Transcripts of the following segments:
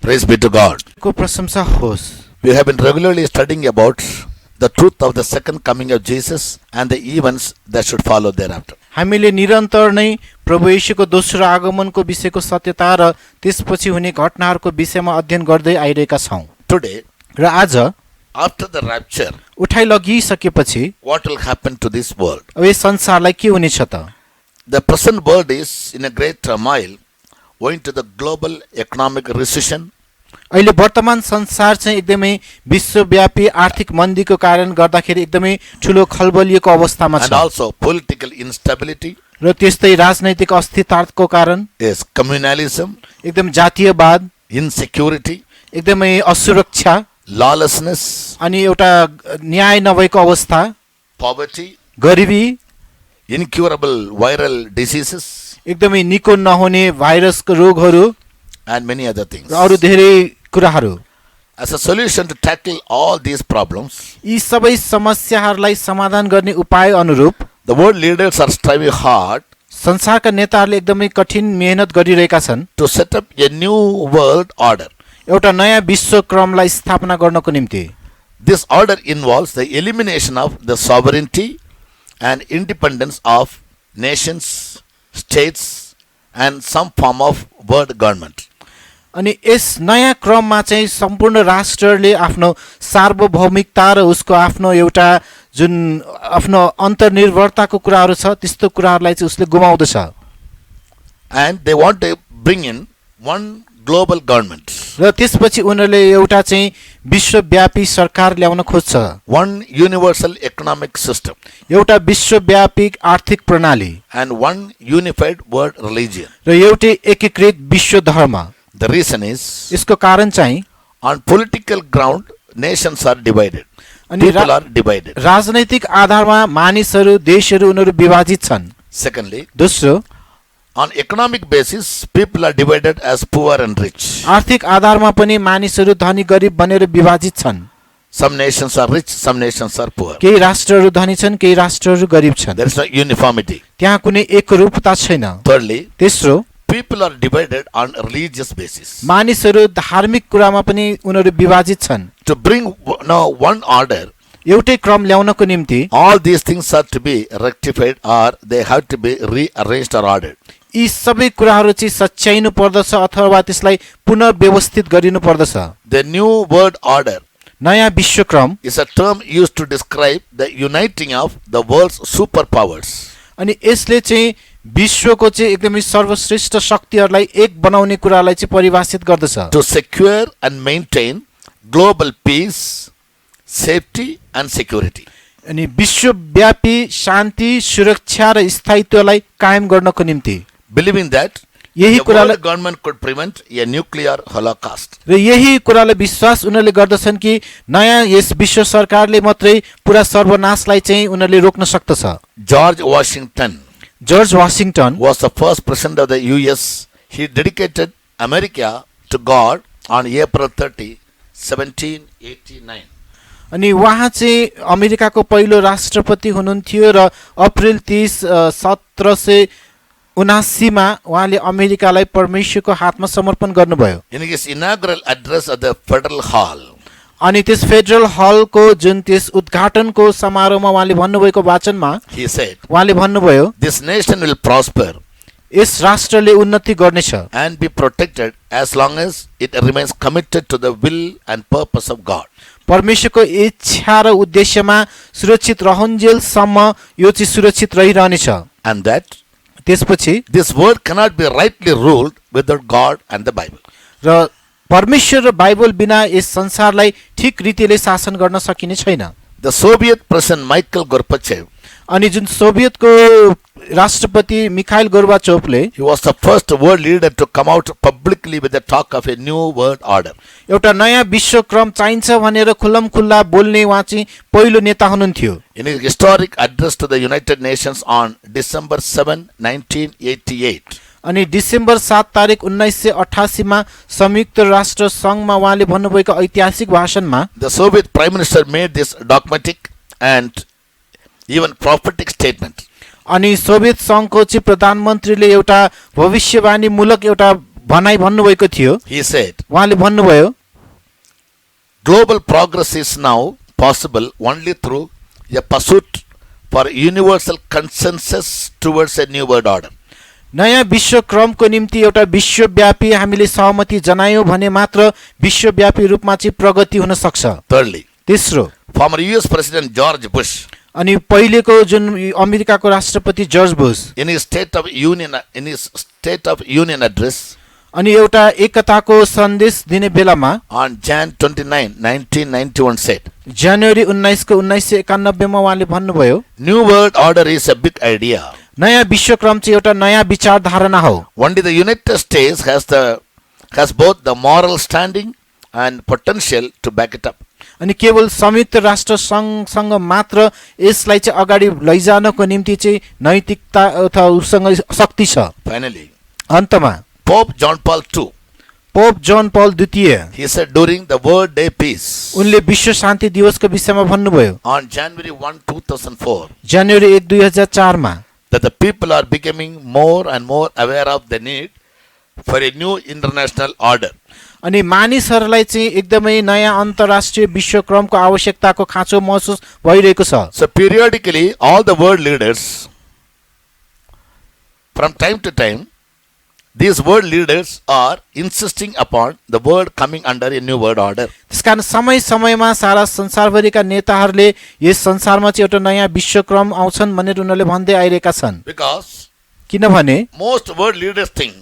Praise be to God. को प्रशंसा होस्। We have been regularly studying about the truth of the second coming of Jesus and the events that should follow thereafter. हामीले निरन्तर नै प्रभु येशूको दोस्रो आगमनको विषयको सत्यता र त्यसपछि हुने घटनाहरूको विषयमा अध्ययन गर्दै आइरहेका छौं। Today, र आज after the rapture, उठाइ लगिसकेपछि what will happen to this world? अब यस संसारलाई के हुनेछ त? The present world is in a great turmoil owing to the global economic recession, अहिले वर्तमान संसार चाहिँ एकदमै विश्वव्यापी आर्थिक मन्दीको कारण गर्दाखेरि एकदमै ठूलो खलबलिएको अवस्थामा and छ also political instability, र त्यस्तै राजनैतिक अस्थिरताको कारण is communalism, एकदम जातीयवाद, insecurity, एकदमै असुरक्षा lawlessness, अनि एउटा न्याय नभएको अवस्था, poverty, गरिबी, incurable viral diseases, एकदमै निको नहुने भाइरसको रोगहरू and many other things. र अरू धेरै कुराहरू। As a solution to tackle all these problems, यी सबै समस्याहरूलाई समाधान गर्ने उपाय अनुरूप the world leaders are striving hard संसारका नेताहरूले एकदमै कठिन मेहनत गरिरहेका छन् to set up a new world order. एउटा नयाँ विश्व क्रमलाई स्थापना गर्नको निम्ति। This order involves the elimination of the sovereignty and independence of nations, states, and some form of world government. अनि यस नयाँ क्रममा चाहिँ सम्पूर्ण राष्ट्रले आफ्नो सार्वभौमिकता र उसको आफ्नो एउटा जुन आफ्नो अन्तर्निर्भरताको कुराहरू छ त्यस्तो कुराहरूलाई चाहिँ उसले गुमाउँदछ। And they want to bring in one global government, र त्यसपछि उनीहरूले एउटा चाहिँ विश्वव्यापी सरकार ल्याउन खोज्छ, one universal economic system, एउटा विश्वव्यापी आर्थिक प्रणाली and one unified world religion. र एउटै एकीकृत विश्व धर्म। The reason is, यसको कारण चाहिँ on political ground, nations are divided. अनि People are divided. राजनैतिक आधारमा मानिसहरू देशहरू उनीहरू विभाजित छन्। Secondly, दोस्रो, on economic basis, people are divided as poor and rich. आर्थिक आधारमा पनि मानिसहरू धनी गरिब बनेर विभाजित छन्। Some nations are rich, some nations are poor. केही राष्ट्रहरू धनी छन्, केही राष्ट्रहरू गरिब छन्। There is no uniformity. त्यहाँ कुनै एकरूपता छैन। Thirdly, तेस्रो, people are divided on religious basis. मानिसहरू धार्मिक कुरामा पनि उनीहरू विभाजित छन्। To bring one order, एउटै क्रम ल्याउनको निम्ति all these things are to be rectified or they have to be rearranged or ordered. यी सबै कुराहरू चाहिँ सच्याइनु पर्दछ अथवा त्यसलाई पुनः व्यवस्थित गरिनु पर्दछ। The new world order नयाँ विश्वक्रम is a term used to describe the uniting of the world's superpowers. अनि यसले चाहिँ विश्वको चाहिँ एकदमै सर्वश्रेष्ठ शक्तिहरूलाई एक बनाउने कुरालाई चाहिँ परिभाषित गर्दछ। To secure and maintain global peace, safety and security. अनि विश्वव्यापी शान्ति, सुरक्षा र स्थायित्वलाई कायम गर्नको निम्ति। Believing that यही the कुरालाई world government could prevent a nuclear holocaust. र यही कुरालाई विश्वास उनीहरूले गर्दछन् कि नयाँ यस विश्व सरकारले मात्रै पुरा सर्वनाशलाई चाहिँ उनीहरूले रोक्न सक्दछ। George Washington George Washington was the first president of the US. He dedicated America to God on April 30, 1789. अनि उहाँ चाहिँ अमेरिकाको पहिलो राष्ट्रपति हुनुहुन्थ्यो र अप्रिल 30, 1779 मा उहाँले अमेरिकालाई परमेश्वरको हातमा समर्पण गर्नुभयो। In his inaugural address at the Federal Hall, अनि त्यस फेडरल हलको जुन त्यस उद्घाटनको समारोहमा उहाँले भन्नुभएको वाचनमा he said, उहाँले भन्नुभयो, "This nation will prosper यस राष्ट्रले उन्नति गर्नेछ and be protected as long as it remains committed to the will and purpose of God." परमेश्वरको इच्छा र उद्देश्यमा सुरक्षित रहन्जेलसम्म यो चाहिँ सुरक्षित रहिरहनेछ। And that त्यसपछि this world cannot be rightly ruled without God and the Bible. र परमेश्वर र बाइबल बिना यस संसारलाई ठिक रीतिले शासन गर्न सकिने छैन। The Soviet President Mikhail Gorbachev, अनि जुन सोभियतको राष्ट्रपति Mikhail गोर्बाचोभले he was the first world leader to come out publicly with the talk of a new world order. एउटा नयाँ विश्वक्रम चाहिन्छ भनेर खुल्लमखुल्ला बोल्ने उहाँ चाहिँ पहिलो नेता हुनुहुन्थ्यो। In his historic address to the United Nations on December 7, 1988, अनि डिसेम्बर 7 तारिक 1988 मा संयुक्त राष्ट्र संघमा उहाँले भन्नुभएको ऐतिहासिक भाषणमा the Soviet Prime Minister made this dogmatic and even prophetic statement. अनि सोभियत संघको चाहिँ प्रधानमन्त्रीले एउटा भविष्यवाणी मूलक एउटा भनाइ भन्नुभएको थियो। He said, उहाँले भन्नुभयो global progress is now possible only through a pursuit for universal consensus towards a new world order. नयाँ विश्वक्रमको निम्ति एउटा विश्वव्यापी हामीले सहमति जनायौँ भने मात्र विश्वव्यापी रूपमा चाहिँ प्रगति हुन सक्छ। Thirdly, तेस्रो, former US President George Bush, अनि पहिलेको जुन अमेरिकाको राष्ट्रपति George Bush in his State of Union address अनि एउटा एकताको सन्देश दिने बेलामा on Jan 29, 1991 said, जनवरी 1991 मा उहाँले भन्नुभयो New World Order is a big idea. नयाँ विश्वक्रम चाहिँ एउटा नयाँ विचार धारणा हो। Only the United States has both the moral standing and potential to back it up. अनि केवल संयुक्त राष्ट्र संघसँग मात्र यसलाई चाहिँ अगाडि लैजानको निम्ति चाहिँ नैतिकता अथवा उसँग शक्ति छ। Finally, अन्तमा Pope John Paul II, pope जन पल द्वितीय he said during the World Day Peace उनले विश्व शान्ति दिवसको विषयमा भन्नुभयो on January 1, 2004, जनवरी 1 2004 मा that the people are becoming more and more aware of the need for a new international order. अनि मानिसहरूलाई चाहिँ एकदमै नयाँ अन्तर्राष्ट्रिय विश्वक्रमको आवश्यकताको खाँचो महसुस भइरहेको छ। So periodically, all the world leaders, from time to time, these world leaders are insisting upon the world coming under a new world order. त्यसकारण समय समयमा सारा संसारभरिका नेताहरूले यस संसारमा चाहिँ एउटा नयाँ विश्वक्रम आउँछन् भनेर उनीहरूले भन्दै आइरहेका छन्। Because किनभने most world leaders think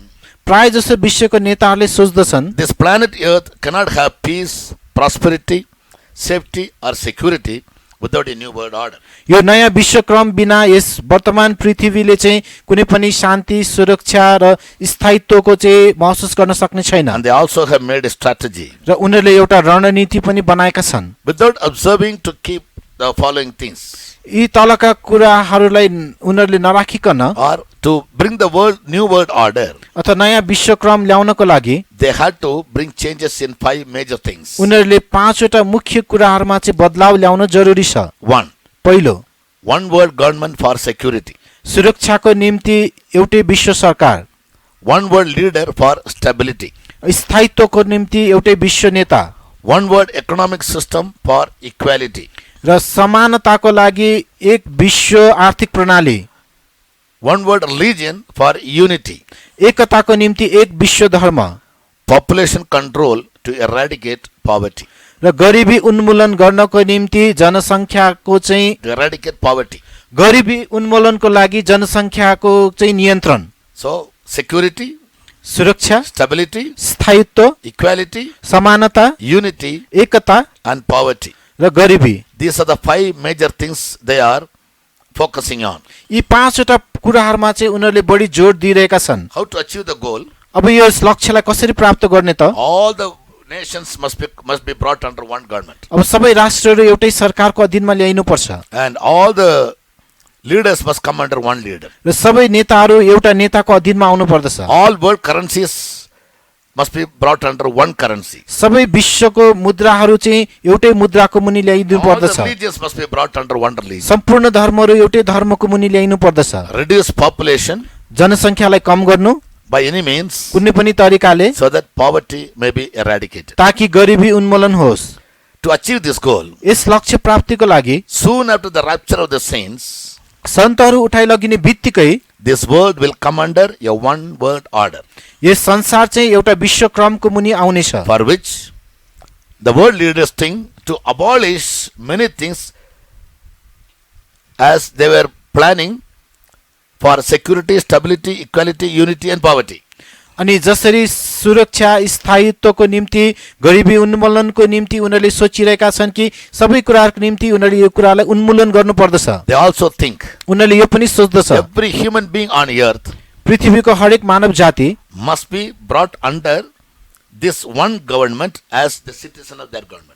प्राय जसो विश्वको नेताहरूले सोच्दछन् this planet Earth cannot have peace, prosperity, safety or security without a new world order. यो नयाँ विश्वक्रम बिना यस वर्तमान पृथ्वीले चाहिँ कुनै पनि शान्ति सुरक्षा र स्थायित्वको चाहिँ महसुस गर्न सक्ने छैन। And they also have made a strategy र उनीहरूले एउटा रणनीति पनि बनाएका छन्। without observing to keep the following things, यी तलका कुराहरूलाई उनीहरूले नराखिकन or to bring the new world order. अथवा नयाँ विश्वक्रम ल्याउनको लागि They had to bring changes in 5 major things. उनीहरूले 5 वटा मुख्य कुराहरूमा चाहिँ बदलाव ल्याउन जरुरी छ। 1. पहिलो, One world government for security. सुरक्षाको निम्ति एउटै विश्व सरकार। One world leader for stability. स्थायित्वको निम्ति एउटै विश्व नेता। One world economic system for equality. र समानताको लागि एक विश्व आर्थिक प्रणाली। One world religion for unity. एकताको निम्ति एक विश्व धर्म। Population control to eradicate poverty. र गरिबी उन्मूलन गर्नको निम्ति जनसङ्ख्याको चाहिँ To eradicate poverty. गरिबी उन्मूलनको लागि जनसङ्ख्याको चाहिँ नियन्त्रण। So, security, सुरक्षा, stability, स्थायित्व, equality, समानता, unity एकता and poverty. र गरिबी। These are the 5 major things they are focusing on. यी 5 वटा कुराहरूमा चाहिँ उनीहरूले बढी जोड दिइरहेका छन्। How to achieve the goal? अब यो लक्ष्यलाई कसरी प्राप्त गर्ने त? All the nations must be brought under one government. अब सबै राष्ट्रहरू एउटै सरकारको अधीनमा ल्याइनु पर्छ And all the leaders must come under one leader. र सबै नेताहरू एउटा नेताको अधीनमा आउनु पर्दछ। All world currencies must be brought under one currency. सबै विश्वको मुद्राहरू चाहिँ एउटै मुद्राको मुनि ल्याइदिनु All the पर्दछ। religions must be brought under one religion. सम्पूर्ण धर्महरू एउटै धर्मको मुनि ल्याइनु पर्दछ। Reduce population जनसङ्ख्यालाई कम गर्नु by any means कुनै पनि तरिकाले so that poverty may be eradicated. ताकि गरिबी उन्मूलन होस्। To achieve this goal, यस लक्ष्य प्राप्तिको लागि soon after the rapture of the saints, सन्तहरू उठाइ लगिने बित्तिकै this world will come under a one world order, यस संसार चाहिँ एउटा विश्वक्रमको मुनि आउनेछ। for which the world leaders think to abolish many things as they were planning for security, stability, equality, unity and poverty. अनि जसरी सुरक्षा स्थायित्वको निम्ति गरिबी उन्मूलनको निम्ति उनीहरूले सोचिरहेका छन् कि सबै कुराहरूको निम्ति उनीहरूले यो कुरालाई उन्मूलन गर्नुपर्दछ। They also think उनीहरूले यो पनि सोच्दछ every human being on earth पृथ्वीको हरेक मानव जाति must be brought under this one government as the citizen of that government.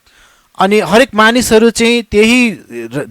अनि हरेक मानिसहरू चाहिँ त्यही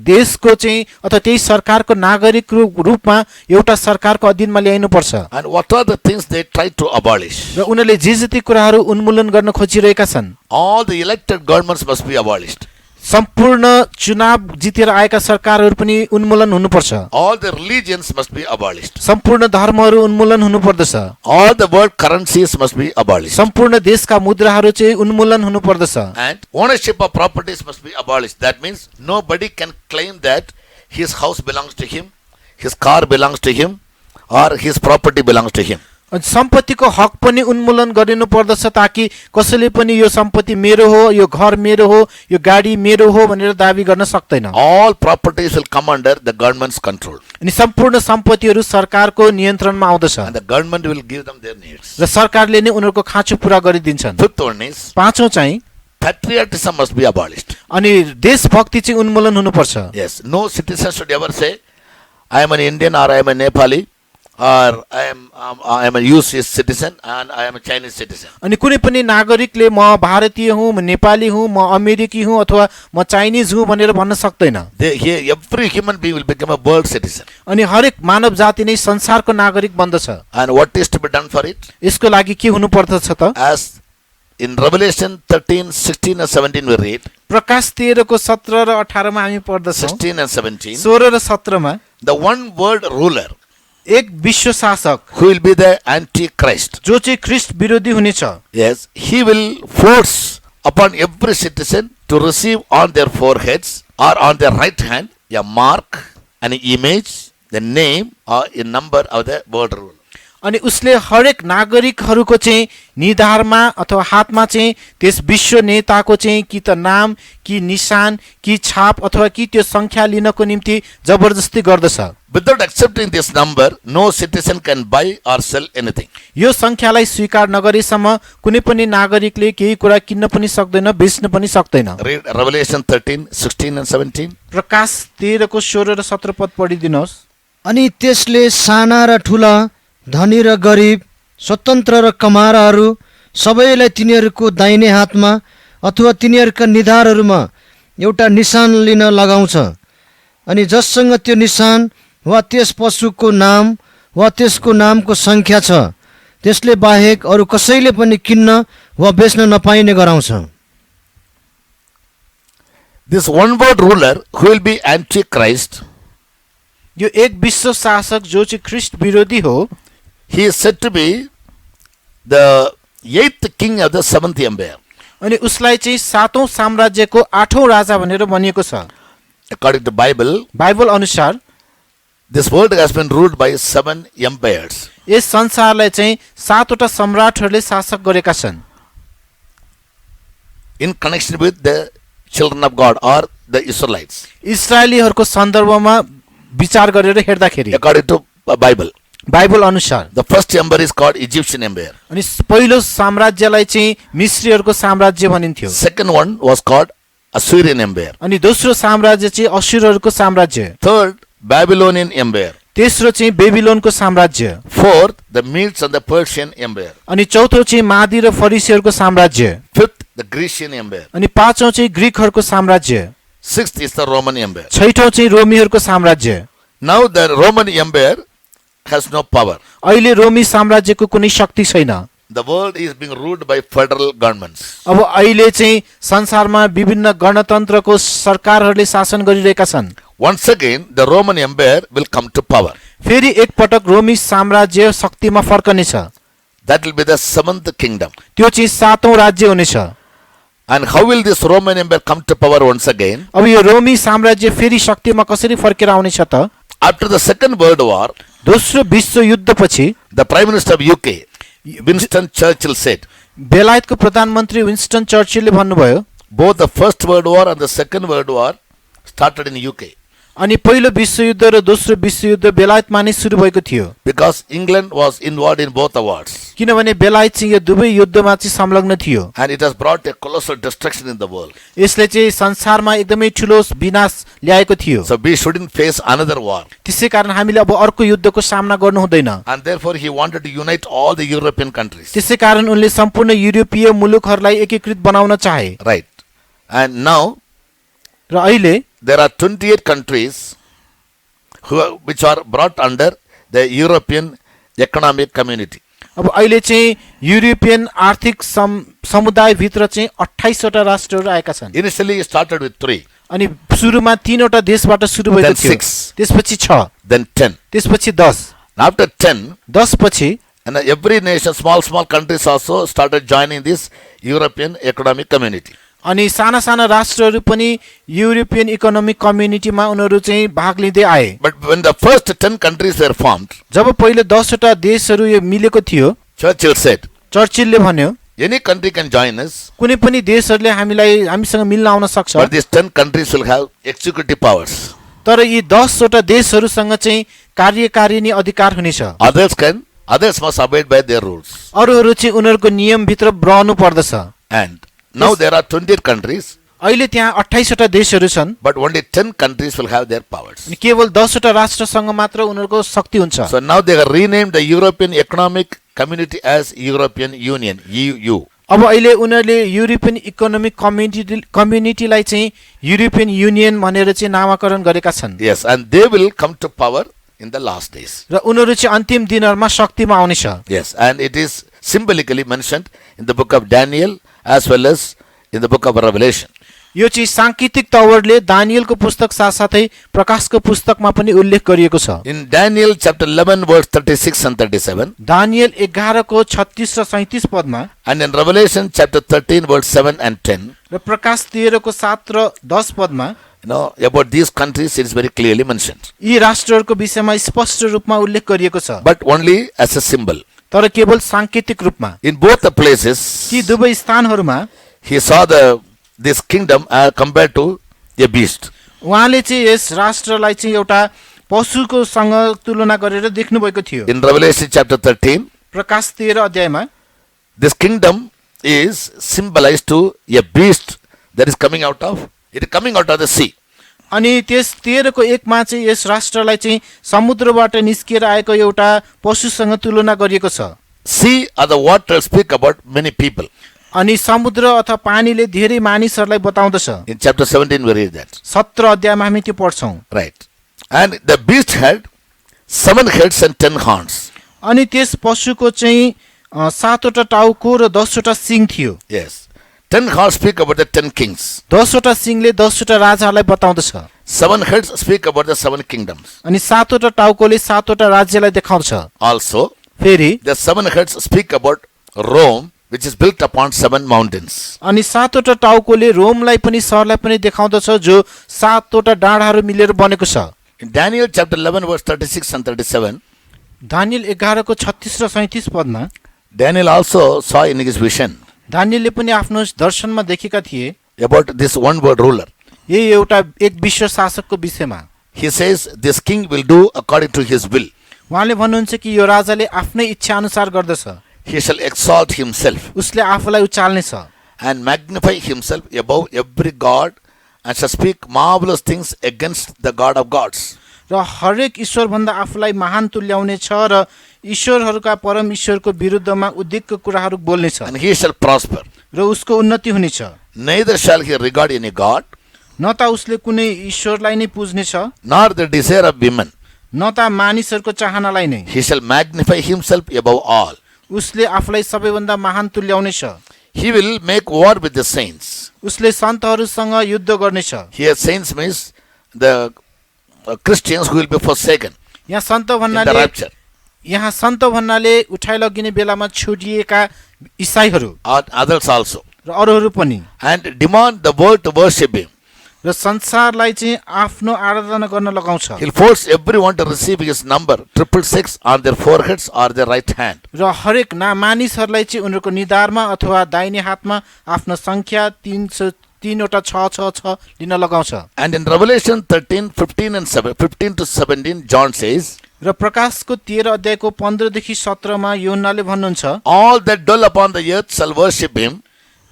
देशको चाहिँ अथवा त्यही सरकारको नागरिक रूपमा एउटा सरकारको अधीनमा ल्याइनु पर्छ। And what are the things they try to abolish? र उनीहरूले जे जति कुराहरू उन्मूलन गर्न खोजिरहेका छन् All the elected governments must be abolished. सम्पूर्ण चुनाव जितेर आएका सरकारहरू पनि उन्मूलन हुनुपर्छ। All the religions must be abolished. सम्पूर्ण धर्महरू उन्मूलन हुनुपर्दछ। All the world currencies must be abolished. सम्पूर्ण देशका मुद्राहरू चाहिँ उन्मूलन हुनुपर्दछ। And ownership of properties must be abolished. That means nobody can claim that his house belongs to him, his car belongs to him, or his property belongs to him. अनि सम्पत्तिको हक पनि उन्मूलन गरिनु पर्दछ ताकि कसैले पनि यो सम्पत्ति मेरो हो, यो घर मेरो हो, यो गाडी मेरो हो भनेर दाबी गर्न सक्दैन। All properties will come under the government's control. अनि सम्पूर्ण सम्पत्तिहरू सरकारको नियन्त्रणमा आउँदछ And the government will give them their needs. र सरकारले नै उनीहरूको खाँचो पूरा गरिदिन्छन्। Fifth one is पाँचौं चाहिँ patriotism must be abolished. अनि देशभक्ति चाहिँ उन्मूलन हुनुपर्छ। Yes, no citizen should ever say, I am an Indian or I am a Nepali or I am a US citizen and I am a Chinese citizen. अनि कुनै पनि नागरिकले म भारतीय हुँ, म नेपाली हुँ, म अमेरिकी हुँ अथवा म चाइनिज हुँ भनेर भन्न सक्दैन। Every human being will become a world citizen. अनि हरेक मानव जाति नै संसारको नागरिक बन्दछ। And what is to be done for it? यसको लागि के हुनु पर्दछ त? As in Revelation 13, 16 and 17 we read. प्रकाश 13 को 17 र 18 मा हामी पढ्दछौं। 16 and 17. 16 र 17 मा The one world ruler एक विश्व शासक who will be the antichrist. जो चाहिँ ख्रीष्ट विरोधी हुनेछ। Yes, he will force upon every citizen to receive on their foreheads or on their right hand a mark, an image, the name or a number of the world ruler. अनि उसले हरेक नागरिकहरूको चाहिँ निधारमा अथवा हातमा चाहिँ त्यस विश्व नेताको चाहिँ कि त नाम कि निशान कि छाप अथवा कि त्यो संख्या लिनको निम्ति जबरजस्ती गर्दछ। Without accepting this number, no citizen can buy or sell anything. यो संख्यालाई स्वीकार नगरेसम्म कुनै पनि नागरिकले केही कुरा किन्न पनि सक्दैन, बेच्न पनि सक्दैन। Read Revelation 13, 16 and 17. प्रकाश 13 को 16 र 17 पद पढिदिनुहोस्। अनि त्यसले साना र ठुला, धनी र गरिब, स्वतन्त्र र कमाराहरू सबैलाई तिनीहरूको दाहिने हातमा अथवा तिनीहरूका निधारहरूमा एउटा निशान लिन लगाउँछ। अनि जससँग त्यो निशान वा त्यस पशुको नाम वा त्यसको नामको सङ्ख्या छ त्यसले बाहेक अरू कसैले पनि किन्न वा बेच्न नपाइने गराउँछ। This one world ruler who will be antichrist, यो एक विश्व शासक जो चाहिँ ख्रीष्ट विरोधी हो, he is said to be the 8th king of the 7th empire. अनि उसलाई चाहिँ 7औं साम्राज्यको 8औं राजा भनेर भनिएको छ। According to Bible, बाइबल अनुसार this world has been ruled by 7 empires. यस संसारलाई चाहिँ 7 वटा सम्राटहरूले शासक गरेका छन्। In connection with the children of God or the Israelites. इस्राएलीहरूको सन्दर्भमा विचार गरेर हेर्दाखेरि According to Bible, बाइबल अनुसार the first empire is called Egyptian empire. अनि पहिलो साम्राज्यलाई चाहिँ मिस्रीहरूको साम्राज्य भनिन्थ्यो। Second one was called Assyrian empire. अनि दोस्रो साम्राज्य चाहिँ अश्शूरहरूको साम्राज्य। Third, Babylonian empire. तेस्रो चाहिँ बेबिलोनको साम्राज्य। Fourth, the Medes and the Persian empire. अनि चौथो चाहिँ मादी र फरिसीहरूको साम्राज्य। Fifth, the Grecian empire. अनि पाँचौं चाहिँ ग्रीकहरूको साम्राज्य। Sixth is the Roman empire. छैठौं चाहिँ रोमीहरूको साम्राज्य। Now the Roman empire has no power. अहिले रोमी साम्राज्यको कुनै शक्ति छैन। The world is being ruled by federal governments. अब अहिले चाहिँ संसारमा विभिन्न गणतन्त्रको सरकारहरूले शासन गरिरहेका छन्। Once again, the Roman empire will come to power. फेरि एकपटक रोमी साम्राज्य शक्तिमा फर्कनेछ। That will be the 7th kingdom. त्यो चाहिँ 7औं राज्य हुनेछ। And how will this Roman empire come to power once again? अब यो रोमी साम्राज्य फेरि शक्तिमा कसरी फर्केर आउनेछ त? After the Second World War, दोस्रो विश्व युद्धपछि the Prime Minister of UK, Winston Churchill said, बेलायतको प्रधानमन्त्री विन्स्टन चर्चिलले भन्नुभयो, both the First World War and the Second World War started in UK. अनि पहिलो विश्वयुद्ध र दोस्रो विश्वयुद्ध बेलायतमा नै सुरु भएको थियो। Because England was involved in both the wars. किनभने बेलायत चाहिँ यो दुवै युद्धमा चाहिँ संलग्न थियो। And it has brought a colossal destruction in the world. यसले चाहिँ संसारमा एकदमै ठुलो विनाश ल्याएको थियो। So we shouldn't face another war. त्यसै कारण हामीले अब अर्को युद्धको सामना गर्नु हुँदैन। And therefore he wanted to unite all the European countries. त्यसै कारण उनले सम्पूर्ण युरोपीय मुलुकहरूलाई एकीकृत बनाउन चाहे। Right. And now र अहिले there are 28 countries which are brought under the European Economic Community. अब अहिले चाहिँ युरोपियन आर्थिक समुदायभित्र चाहिँ 28 वटा राष्ट्रहरू आएका छन्। Initially, it started with 3, अनि सुरुमा 3 वटा देशबाट सुरु भएको then थियो, 6, त्यसपछि 6, then 10. त्यसपछि 10, And after 10, 10 पछि and every nation, small countries also started joining this European Economic Community. अनि साना साना राष्ट्रहरू पनि युरोपियन इकोनोमिक कम्युनिटीमा उनीहरू चाहिँ भाग लिँदै आए। But when the first 10 countries were formed, जब पहिले 10 वटा देशहरू यो मिलेको थियो, Churchill said, चर्चिलले भन्यो any country can join us, कुनै पनि देशहरूले हामीसँग मिल्न आउन सक्छ, but these 10 countries will have executive powers. तर यी 10 वटा देशहरूसँग चाहिँ कार्यकारिणी अधिकार हुनेछ। Others must abide by their rules. अरूहरू चाहिँ उनीहरूको नियमभित्र रहनु पर्दछ। And now there are 28 countries, अहिले त्यहाँ 28 वटा देशहरू छन्, but only 10 countries will have their powers. अनि केवल 10 वटा राष्ट्रसँग मात्र उनीहरूको शक्ति हुन्छ। So now they have renamed the European Economic Community as European Union, EU. अब अहिले उनीहरूले युरोपियन इकोनोमिक कम्युनिटीलाई चाहिँ युरोपियन युनियन भनेर चाहिँ नामाकरण गरेका छन्। Yes, and they will come to power in the last days. र उनीहरू चाहिँ अन्तिम दिनहरूमा शक्तिमा आउनेछ। Yes, and it is symbolically mentioned in the book of Daniel as well as in the book of Revelation. यो चाहिँ सांकेतिक तवरले दानियलको पुस्तक साथसाथै प्रकाशको पुस्तकमा पनि उल्लेख गरिएको छ। In Daniel chapter 11 verse 36 and 37, Daniel 11 को 36 र 37 पदमा, and in Revelation chapter 13 verse 7 and 10, र प्रकाश 13 को 7 र 10 पदमा about these countries it is very clearly mentioned, यी राष्ट्रहरूको विषयमा स्पष्ट रूपमा उल्लेख गरिएको छ, but only as a symbol. तर केवल सांकेतिक रूपमा। In both the places, ती दुवै स्थानहरूमा he saw this kingdom compared to a beast. उहाँले चाहिँ यस राष्ट्रलाई चाहिँ एउटा पशुको सँग तुलना गरेर देख्नु भएको थियो। In Revelation chapter 13, प्रकाश 13 अध्यायमा this kingdom is symbolized to a beast that is coming out of the sea. अनि त्यस 13 को 1 मा चाहिँ यस राष्ट्रलाई चाहिँ समुद्रबाट निस्किएर आएको एउटा पशुसँग तुलना गरिएको छ। Sea or the water speak about many people. अनि समुद्र अथवा पानीले धेरै मानिसहरूलाई बताउँदछ। In chapter 17 we read that. 17 अध्यायमा हामी त्यो पढ्छौं। Right. And the beast had 7 heads and 10 horns. अनि त्यस पशुको चाहिँ 7 वटा टाउको र 10 वटा सिङ थियो। Yes. 10 horns speak about the 10 kings. 10 वटा सिङले 10 वटा राजाहरूलाई बताउँदछ। 7 heads speak about the 7 kingdoms. अनि 7 वटा टाउकोले 7 वटा राज्यलाई देखाउँछ। Also, फेरि the 7 heads speak about Rome, which is built upon 7 mountains. अनि 7 वटा टाउकोले रोमलाई पनि सहरलाई पनि देखाउँदछ जो 7 वटा डाँडाहरू मिलेर बनेको छ। In Daniel chapter 11 verse 36 and 37, Daniel 11 को 36 र 37 पदमा Daniel also saw in his vision दानियलले पनि आफ्नो दर्शनमा देखेका थिए about this one world ruler. यही एउटा एक विश्व शासकको विषयमा। He says this king will do according to his will. उहाँले भन्नुहुन्छ कि यो राजाले आफ्नै इच्छा अनुसार गर्दछ। He shall exalt himself उसले आफूलाई उचाल्नेछ and magnify himself above every god and shall speak marvelous things against the God of gods. र हरेक ईश्वर भन्दा आफूलाई महान तुल्याउने छ र ईश्वरहरूका परम ईश्वरको विरुद्धमा उद्धितको कुराहरू बोल्नेछ And he shall prosper. र उसको उन्नति हुनेछ। Neither shall he regard any god, न त उसले कुनै ईश्वरलाई नै पुज्नेछ, nor the desire of women. न त मानिसहरूको चाहनालाई नै। He shall magnify himself above all. उसले आफूलाई सबैभन्दा महान तुल्याउनेछ। He will make war with the saints. उसले सन्तहरूसँग युद्ध गर्नेछ। Here saints means the Christians who will be forsaken यहाँ सन्त in the भन्नाले rapture, यहाँ सन्त भन्नाले उठाइ लगिने बेलामा छोडिएका इसाईहरू or others also, र अरूहरू पनि, and demand the world to worship him. र संसारलाई चाहिँ आफ्नो आराधना गर्न लगाउँछ। He'll force everyone to receive his number 666 on their foreheads or their right hand. र हरेक मानिसहरूलाई चाहिँ उनीहरूको निधारमा अथवा दाहिने हातमा आफ्नो संख्या 303 वटा 666 लिन लगाउँछ। And in Revelation 13, 15 to 17, John says, र प्रकाशको 13 अध्यायको 15 देखि 17 मा योहन्नाले भन्नुहुन्छ, all that dwell upon the earth shall worship him,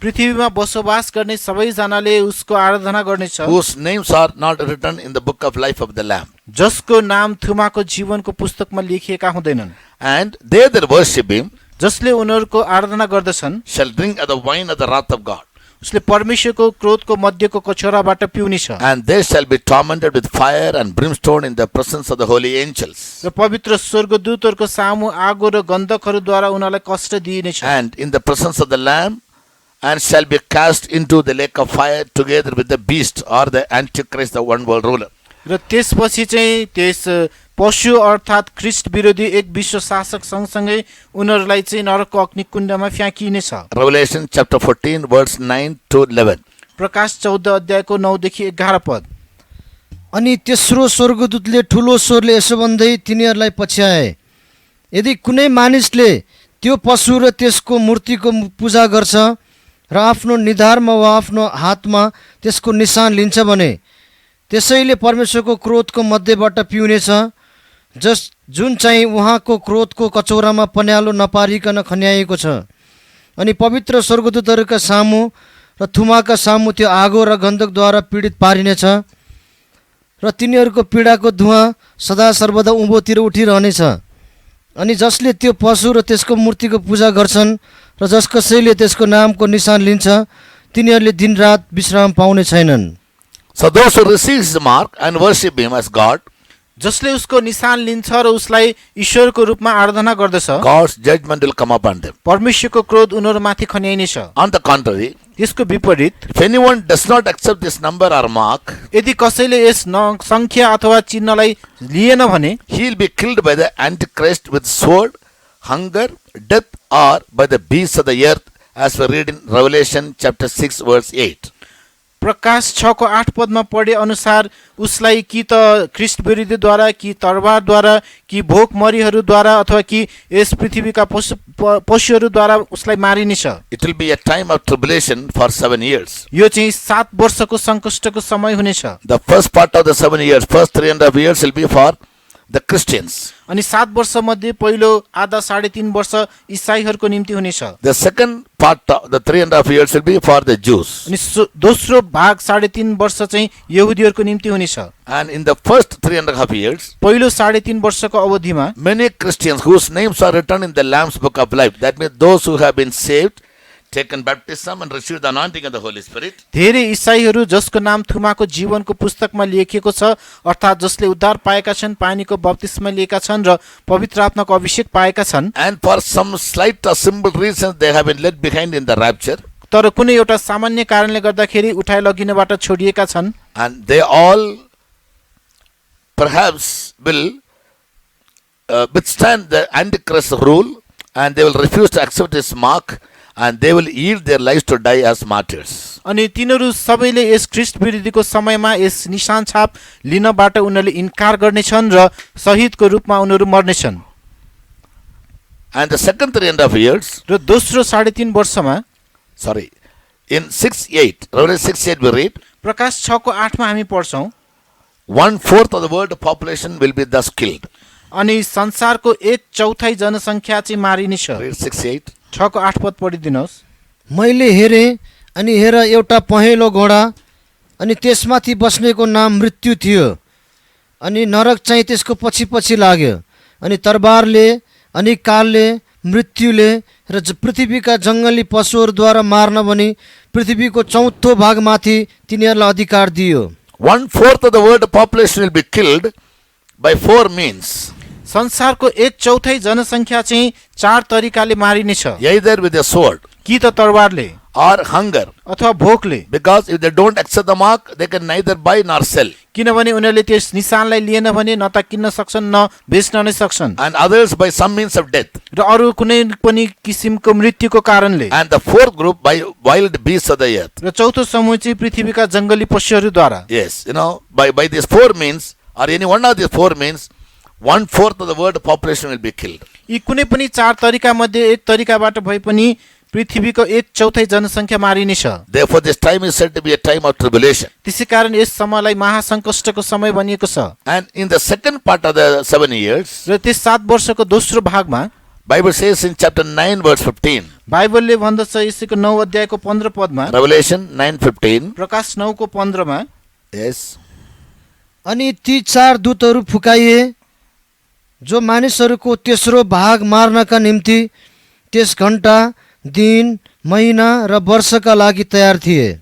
पृथ्वीमा बसोबास गर्ने सबैजनाले उसको आराधना गर्नेछ, whose names are not written in the book of life of the Lamb. जसको नाम थुमाको जीवनको पुस्तकमा लेखिएका हुँदैनन्। And they that worship him जसले उनीहरूको आराधना गर्दछन् shall drink of the wine of the wrath of God. उसले परमेश्वरको क्रोधको मध्यको कचौराबाट पिउनेछ And they shall be tormented with fire and brimstone in the presence of the holy angels. र पवित्र स्वर्गदूतहरूको सामु आगो र गन्धकहरूद्वारा उनीहरूलाई कष्ट दिइनेछ And in the presence of the Lamb, and shall be cast into the lake of fire together with the beast or the Antichrist, the one world ruler. र त्यसपछि चाहिँ त्यस पशु अर्थात् ख्रिस्ट विरोधी एक विश्व शासक सँगसँगै उनीहरूलाई चाहिँ नरकको अग्निकुण्डमा फ्याँकिनेछ Revelation chapter 14, verse 9 to 11. प्रकाश 14 अध्यायको 9 देखि 11 पद अनि तेस्रो स्वर्गदूतले ठुलो स्वरले यसो भन्दै तिनीहरूलाई पछ्याए, यदि कुनै मानिसले त्यो पशु र त्यसको मूर्तिको पूजा गर्छ र आफ्नो निधारमा वा आफ्नो हातमा त्यसको निशान लिन्छ भने त्यसैले परमेश्वरको क्रोधको मध्यबाट पिउनेछ, जुन चाहिँ उहाँको क्रोधको कचौरामा पन्यालो नपारिकन खन्याइएको छ। अनि पवित्र स्वर्गदूतहरूका सामु र थुमाका सामु त्यो आगो र गन्धकद्वारा पीडित पारिनेछ र तिनीहरूको पीडाको धुवाँ सदा सर्वदा उँभोतिर उठिरहनेछ। अनि जसले त्यो पशु र त्यसको मूर्तिको पूजा गर्छन् र जस कसैले त्यसको नामको निशान लिन्छ तिनीहरूले दिनरात विश्राम पाउने छैनन्। So those who receive his mark and worship him as God, जसले उसको निशान लिन्छ र उसलाई ईश्वरको रूपमा आराधना गर्दछ God's judgment will come upon them. परमेश्वरको क्रोध उनीहरूमाथि खन्याइनेछ। On the contrary, यसको विपरीत if anyone does not accept this number or mark, यदि कसैले यस संख्या अथवा चिन्हलाई लिएन भने he will be killed by the Antichrist with sword, hunger, death, or by the beasts of the earth, as we read in Revelation chapter 6, verse 8. प्रकाश 6 को 8 पदमा पढे अनुसार उसलाई कि त ख्रिस्ट विरोधीद्वारा कि तरवारद्वारा कि भोकमरीहरूद्वारा अथवा कि यस पृथ्वीका पशुहरूद्वारा उसलाई मारिनेछ। It will be a time of tribulation for 7 years. यो चाहिँ 7 वर्षको सङ्कष्टको समय हुनेछ। The first part of the 7 years, first 3.5 years will be for the Christians. अनि 7 वर्ष मध्ये पहिलो आधा 3.5 वर्ष इसाईहरूको निम्ति हुनेछ। The second part of the 3.5 years will be for the Jews. अनि दोस्रो भाग 3.5 वर्ष चाहिँ यहुदीहरूको निम्ति हुनेछ। And in the first 3.5 years, पहिलो 3.5 वर्षको अवधिमा many Christians whose names are written in the Lamb's book of life, that means those who have been saved, taken baptism and received the anointing of the Holy Spirit, धेरै इसाईहरू जसको नाम थुमाको जीवनको पुस्तकमा लेखिएको छ अर्थात् जसले उद्धार पाएका छन्, पानीको बप्तिस्मा लिएका छन् र पवित्र आत्माको अभिषेक पाएका छन्, and for some slight or simple reasons they have been left behind in the rapture, तर कुनै एउटा सामान्य कारणले गर्दाखेरि उठाइ लगिनबाट छोडिएका छन्, and they all perhaps will withstand the Antichrist rule, and they will refuse to accept his mark, and they will yield their lives to die as martyrs. अनि तिनीहरू सबैले यस ख्रिस्ट विरोधीको समयमा यस निशान छाप लिनबाट उनीहरूले इन्कार गर्नेछन् र शहीदको रूपमा उनीहरू मर्नेछन्। And the second 3.5 years, र दोस्रो 3.5 वर्षमा in 6:8, Revelation 6:8 we read, प्रकाश 6 को 8 मा हामी पढ्छौं, 1/4 of the world population will be thus killed. अनि संसारको 1/4 जनसङ्ख्या चाहिँ मारिनेछ। Read 6:8. 6 को 8 पद पढिदिनुहोस्। मैले हेरेँ अनि हेर एउटा पहेँलो घोडा अनि त्यसमाथि बस्नेको नाम मृत्यु थियो अनि नरक चाहिँ त्यसको पछि पछि लाग्यो अनि तरबारले अनि कालले मृत्युले र पृथ्वीका जङ्गली पशुहरूद्वारा मार्न भनी पृथ्वीको चौथो भागमाथि तिनीहरूलाई अधिकार दियो। 1/4 of the world population will be killed by 4 means. संसारको 1/4 जनसङ्ख्या चाहिँ 4 तरिकाले मारिनेछ, Either with a sword कि त तरवारले or hunger. अथवा भोकले, Because if they don't accept the mark, they can neither buy nor sell. किनभने उनीहरूले त्यस निशानलाई लिएन भने न त किन्न सक्छन् न बेच्न नै सक्छन्, And others by some means of death. र अरू कुनै पनि किसिमको मृत्युको कारणले, And the fourth group by wild beasts of the earth. र चौथो समूह चाहिँ पृथ्वीका जङ्गली पशुहरूद्वारा। Yes, by these 4 means, or any one of these 4 means, 1/4 of the world population will be killed. यी कुनै पनि 4 तरिका मध्ये एक तरिकाबाट भए पनि पृथ्वीको 1/4 जनसङ्ख्या मारिनेछ। Therefore, this time is said to be a time of tribulation. त्यसैकारण यस समयलाई महासङ्कष्टको समय भनिएको छ। And in the second part of the 7 years, र त्यस 7 वर्षको दोस्रो भागमा Bible says in chapter 9 verse 15, बाइबलले भन्दछ यसैको 9 अध्यायको 15 पदमा, Revelation 9:15, प्रकाश 9 को 15 मा, yes, अनि ती 4 दूतहरू फुकाइए जो मानिसहरूको तेस्रो भाग मार्नका निम्ति त्यस घण्टा दिन महिना र वर्षका लागि तयार थिए।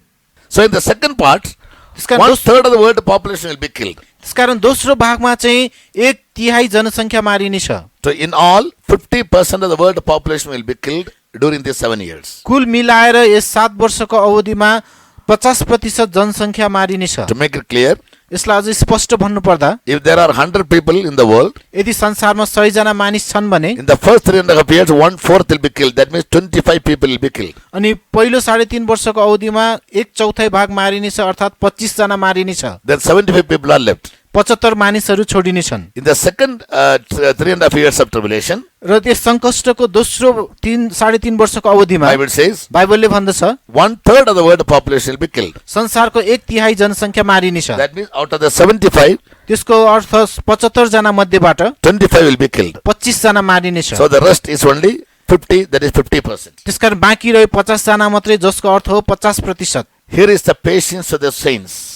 So in the second part, त्यसकारण 1/3 of the world population will be killed. त्यसकारण दोस्रो भागमा चाहिँ 1/3 जनसङ्ख्या मारिनेछ। So in all, 50% of the world population will be killed during these 7 years. कुल मिलाएर यस 7 वर्षको अवधिमा 50% जनसङ्ख्या मारिनेछ। To make it clear, यसलाई अझै स्पष्ट भन्नुपर्दा if there are 100 people in the world, यदि संसारमा 100 जना मानिस छन् भने in the first 3.5 years, 1/4 will be killed. That means 25 people will be killed. अनि पहिलो 3.5 वर्षको अवधिमा 1/4 भाग मारिनेछ, अर्थात् 25 जना मारिनेछ। Then 75 people are left. 75 मानिसहरू छोडिनेछन्। In the second 3.5 years of tribulation, र त्यस सङ्कष्टको दोस्रो 3.5 वर्षको अवधिमा Bible says, बाइबलले भन्दछ 1/3 of the world population will be killed. संसारको 1/3 जनसङ्ख्या मारिनेछ। That means out of the 75, त्यसको अर्थ 75 जना मध्येबाट 25 will be killed. 25 जना मारिनेछ। So the rest is only 50, that is 50%. त्यसकारण बाँकी रह्यो 50 जना मात्रै, जसको अर्थ हो 50%। Here is the patience of the saints.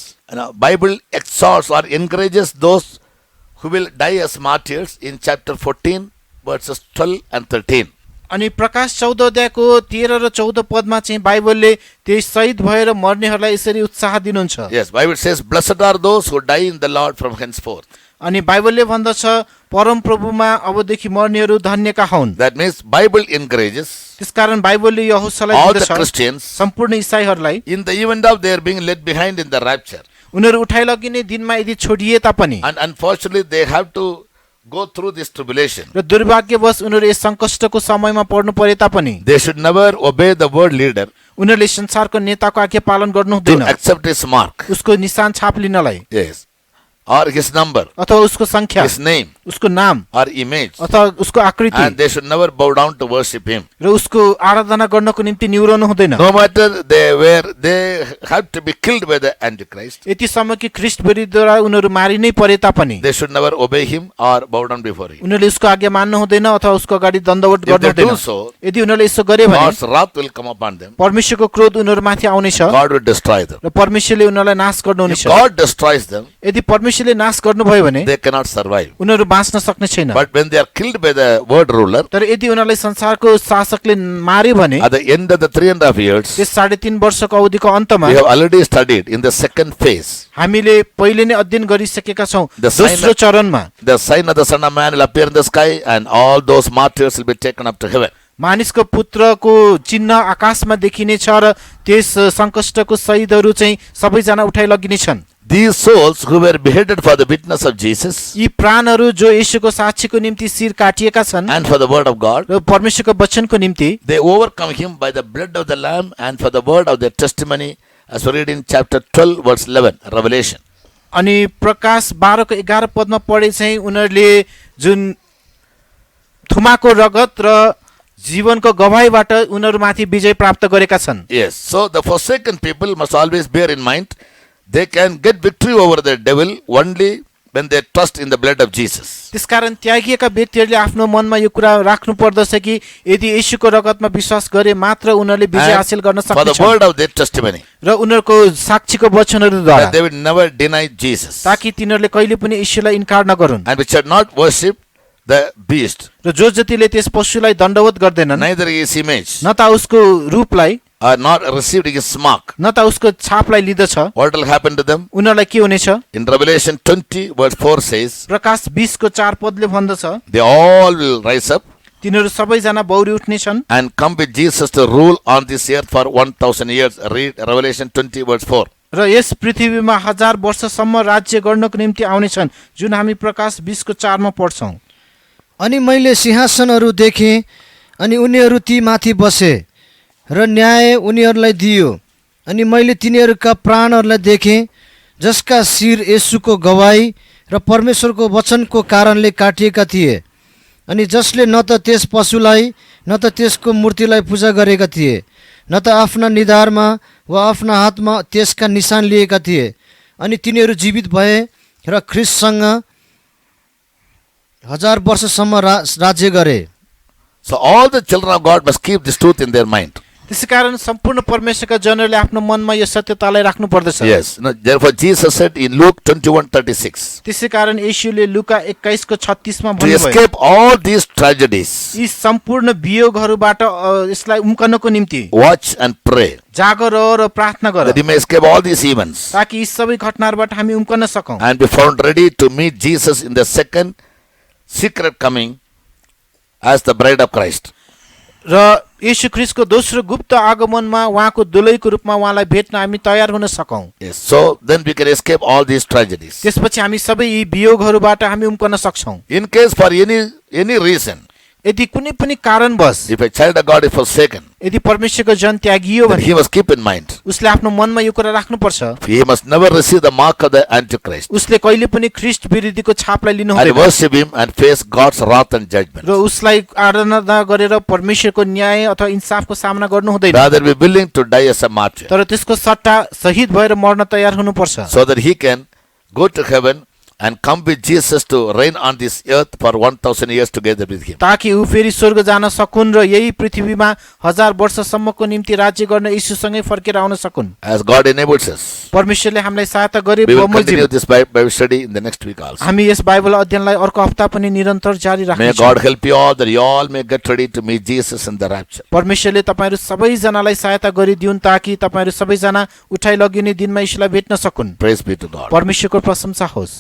Bible exhorts or encourages those who will die as martyrs in chapter 14, verses 12 and 13. अनि प्रकाश 14 अध्यायको 13 र 14 पदमा चाहिँ बाइबलले त्यही शहीद भएर मर्नेहरूलाई यसरी उत्साह दिनुहुन्छ। Yes, Bible says, blessed are those who die in the Lord from henceforth. अनि बाइबलले भन्दछ परम प्रभुमा अबदेखि मर्नेहरू धन्यका हुन्। That means Bible encourages त्यसकारण बाइबलले यो हौसला all the दिँदछ Christians सम्पूर्ण ईसाईहरूलाई, in the event of their being left behind in the rapture. उनीहरू उठाइ लगिने दिनमा यदि छोडिए तापनि And unfortunately, they have to go through this tribulation. र दुर्भाग्यवश उनीहरू यस सङ्कष्टको समयमा पर्नु परे तापनि They should never obey the word leader उनीहरूले संसारको नेताको आज्ञा पालन गर्नु to हुँदैन, accept his mark. उसको निशान छाप लिनलाई, Yes. Or his number, अथवा उसको संख्या, his name, उसको नाम or image. अथवा उसको आकृति, And they should never bow down to worship him. र उसको आराधना गर्नको निम्ति निहुरनु हुँदैन। No matter they have to be killed by the Antichrist. यतिसम्म कि ख्रिस्ट विरुद्धद्वारा उनीहरू मारि नै परे तापनि They should never obey him or bow down before him. उनीहरूले उसको आज्ञा मान्नु हुँदैन अथवा उसको अगाडि दण्डवत If गर्नु they हुँदैन। do so, यदि उनीहरूले यसो गरे भने God's wrath will come upon them. परमेश्वरको क्रोध उनीहरूमाथि आउनेछ God will destroy them. र परमेश्वरले उनीहरूलाई नाश गर्नुहुनेछ। If God destroys them, यदि परमेश्वरले नाश गर्नुभयो भने they cannot survive. उनीहरू बाँच्न सक्ने छैन। But when they are killed by the word ruler, तर यदि उनीहरूलाई संसारको शासकले मार्यो भने at the end of the 3.5 years, त्यस 3.5 वर्षको अवधिको अन्तमा we have already studied in the second phase. हामीले पहिले नै अध्ययन गरिसकेका छौँ। The sign दोस्रो चरणमा The sign of the Son of Man will appear in the sky, and all those martyrs will be taken up to heaven. मानिसको पुत्रको चिन्ह आकाशमा देखिनेछ र त्यस सङ्कष्टको शहीदहरू चाहिँ सबैजना उठाइ लगिनेछन्। These souls who were beheaded for the witness of Jesus यी प्राणहरू जो येशूको साक्षीको निम्ति शिर काटिएका छन् and for the word of God, र परमेश्वरको वचनको निम्ति they overcome him by the blood of the Lamb and for the word of their testimony, as we read in chapter 12, verse 11, Revelation. अनि प्रकाश 12 को 11 पदमा पढे चाहिँ उनीहरूले जुन थुमाको रगत र जीवनको गवाहीबाट उनीहरूमाथि विजय प्राप्त गरेका छन्। Yes, so the forsaken people must always bear in mind they can get victory over the devil only when they trust in the blood of Jesus. त्यसकारण त्यागिएका व्यक्तिहरूले आफ्नो मनमा यो कुरा राख्नु पर्दछ कि यदि येशूको रगतमा विश्वास गरे मात्र उनीहरूले विजय And हासिल गर्न for the सक्छन् word of their testimony, र उनीहरूको साक्षीको वचनहरूद्वारा, that they will never deny Jesus, ताकि तिनीहरूले कहिले पनि येशूलाई इन्कार नगरून् and which shall not worship the beast, र जो जतिले त्यस पशुलाई दण्डवत गर्दैनन्, neither his image, न त उसको रूपलाई, or not received his mark. न त उसको छापलाई लिदछ, What will happen to them? उनीहरूलाई के हुनेछ? In Revelation 20, verse 4 says, प्रकाश 20 को 4 पदले भन्दछ they all will rise up तिनीहरू सबैजना बौरी उठ्नेछन् and come with Jesus to rule on this earth for 1,000 years. Read Revelation 20, verse 4. र यस पृथ्वीमा 1000 वर्षसम्म राज्य गर्नको निम्ति आउनेछन्, जुन हामी प्रकाश 20 को 4 मा पढ्छौं। अनि मैले सिंहासनहरू देखेँ अनि उनीहरू ती माथि बसे र न्याय उनीहरूलाई दियो। अनि मैले तिनीहरूका प्राणहरूलाई देखेँ जसका शिर येशूको गवाही र परमेश्वरको वचनको कारणले काटिएका थिए, अनि जसले न त त्यस पशुलाई न त त्यसको मूर्तिलाई पूजा गरेका थिए, न त आफ्ना निधारमा वा आफ्ना हातमा त्यसका निशान लिएका थिए। अनि तिनीहरू जीवित भए र ख्रिस्टसँग 1000 वर्षसम्म राज्य गरे। So all the children of God must keep this truth in their mind. त्यसैकारण सम्पूर्ण परमेश्वरका जनहरूले आफ्नो मनमा यो सत्यतालाई राख्नु पर्दछ। Yes. No, therefore, Jesus said in Luke 21:36, त्यसैकारण येशूले लुका 21:36 मा to भन्नुभयो, escape all these tragedies, यी सम्पूर्ण वियोगहरूबाट यसलाई उम्कनको निम्ति watch and pray जागर र प्रार्थना गर, that you may escape all these events ताकि यी सबै घटनाहरूबाट हामी उम्कन सकौं and be found ready to meet Jesus in the second secret coming as the bride of Christ. र येशू ख्रीष्टको दोस्रो गुप्त आगमनमा उहाँको दुलहीको रूपमा उहाँलाई भेट्न हामी तयार हुन सकौं। Yes. So then we can escape all these tragedies. त्यसपछि हामी सबै यी वियोगहरूबाट हामी उम्कन सक्छौं। In case for any reason, यदि कुनै पनि कारणवश if a child of God is forsaken, यदि परमेश्वरको जन त्यागियो then भने he must keep in mind, उसले आफ्नो मनमा यो कुरा राख्नुपर्छ, he must never receive the mark of the Antichrist उसले कहिले पनि ख्रीष्ट विरोधीको छापलाई लिनु and हुँदैन worship him and face God's wrath and judgment. र उसलाई आराधना गरेर परमेश्वरको न्याय अथवा इन्साफको सामना गर्नु हुँदैन, Rather be willing to die as a martyr तर त्यसको सट्टा शहीद भएर मर्न तयार हुनुपर्छ, so that he can go to heaven and come with Jesus to reign on this earth for 1,000 years together with him. ताकि ऊ फेरि स्वर्ग जान सकुन् र यही पृथ्वीमा 1000 वर्षसम्मको निम्ति राज्य गर्न यीशुसँगै फर्केर आउन सकुन्। As God enables us, परमेश्वरले हामीलाई सहायता गरे we will बमोजिम continue this Bible study in the next week also. हामी यस बाइबल अध्ययनलाई अर्को हप्ता पनि निरन्तर जारी May राख्छौं। God help you all that you all may get ready to meet Jesus in the rapture. परमेश्वरले तपाईहरु सबैजनालाई सहायता गरिदिउन् ताकि तपाईहरु सबैजना उठाइ लगिने दिनमा यीशुलाई भेट्न सकुन्। Praise be to God. परमेश्वरको प्रशंसा होस्।